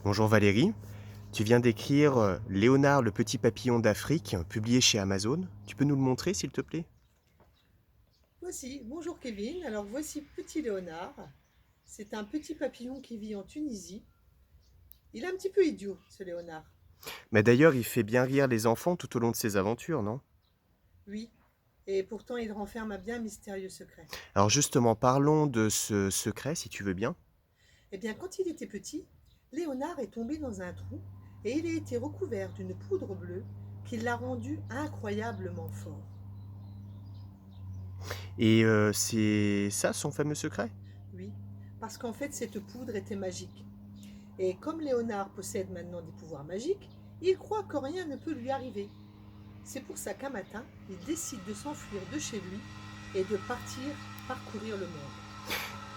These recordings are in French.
Bonjour Valérie, tu viens d'écrire Léonard le petit papillon d'Afrique, publié chez Amazon. Tu peux nous le montrer s'il te plaît? Voici, bonjour Kevin. Alors voici Petit Léonard. C'est un petit papillon qui vit en Tunisie. Il est un petit peu idiot, ce Léonard. Mais d'ailleurs, il fait bien rire les enfants tout au long de ses aventures, non? Oui, et pourtant il renferme un bien mystérieux secret. Alors justement, parlons de ce secret si tu veux bien. Eh bien, quand il était petit, Léonard est tombé dans un trou et il a été recouvert d'une poudre bleue qui l'a rendu incroyablement fort. Et c'est ça son fameux secret? Oui, parce qu'en fait cette poudre était magique. Et comme Léonard possède maintenant des pouvoirs magiques, il croit que rien ne peut lui arriver. C'est pour ça qu'un matin, il décide de s'enfuir de chez lui et de partir parcourir le monde.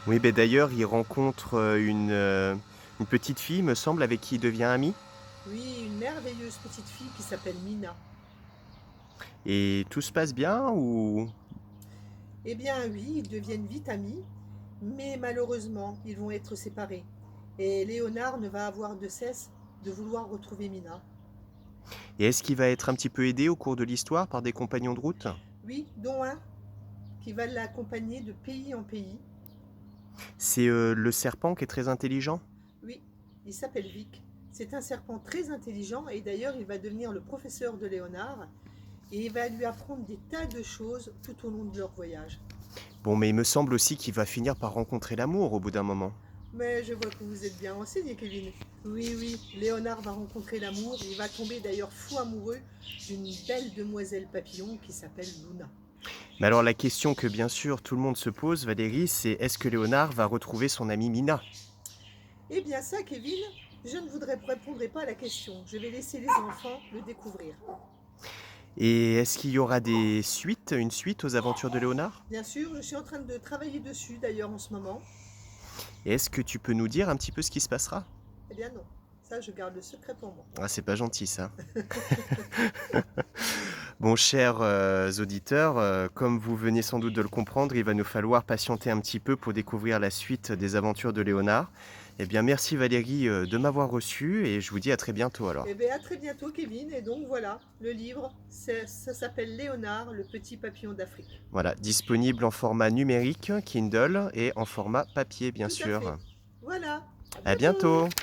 Oui, ben d'ailleurs, il rencontre une petite fille, me semble, avec qui il devient ami. Oui, une merveilleuse petite fille qui s'appelle Mina. Et tout se passe bien ou... Eh bien oui, ils deviennent vite amis, mais malheureusement, ils vont être séparés. Et Léonard ne va avoir de cesse de vouloir retrouver Mina. Et est-ce qu'il va être un petit peu aidé au cours de l'histoire par des compagnons de route? Oui, dont un qui va l'accompagner de pays en pays. C'est le serpent qui est très intelligent? Oui, il s'appelle Vic. C'est un serpent très intelligent et d'ailleurs il va devenir le professeur de Léonard et il va lui apprendre des tas de choses tout au long de leur voyage. Bon, mais il me semble aussi qu'il va finir par rencontrer l'amour au bout d'un moment. Mais je vois que vous êtes bien renseigné, Kevin. Oui, oui, Léonard va rencontrer l'amour. Il va tomber d'ailleurs fou amoureux d'une belle demoiselle papillon qui s'appelle Luna. Mais alors la question que bien sûr tout le monde se pose, Valérie, c'est est-ce que Léonard va retrouver son amie Mina? Eh bien ça, Kevin, je ne répondrai pas à la question. Je vais laisser les enfants le découvrir. Et est-ce qu'il y aura des suites, une suite aux aventures de Léonard? Bien sûr, je suis en train de travailler dessus d'ailleurs en ce moment. Et est-ce que tu peux nous dire un petit peu ce qui se passera? Eh bien non, ça je garde le secret pour moi. Ah, c'est pas gentil ça. Bon, chers auditeurs, comme vous venez sans doute de le comprendre, il va nous falloir patienter un petit peu pour découvrir la suite des aventures de Léonard. Eh bien, merci Valérie de m'avoir reçu et je vous dis à très bientôt alors. Eh bien à très bientôt, Kevin. Et donc voilà, le livre, ça s'appelle Léonard, le petit papillon d'Afrique. Voilà, disponible en format numérique, Kindle, et en format papier, bien Tout à fait. sûr. Voilà, à À bientôt. bientôt!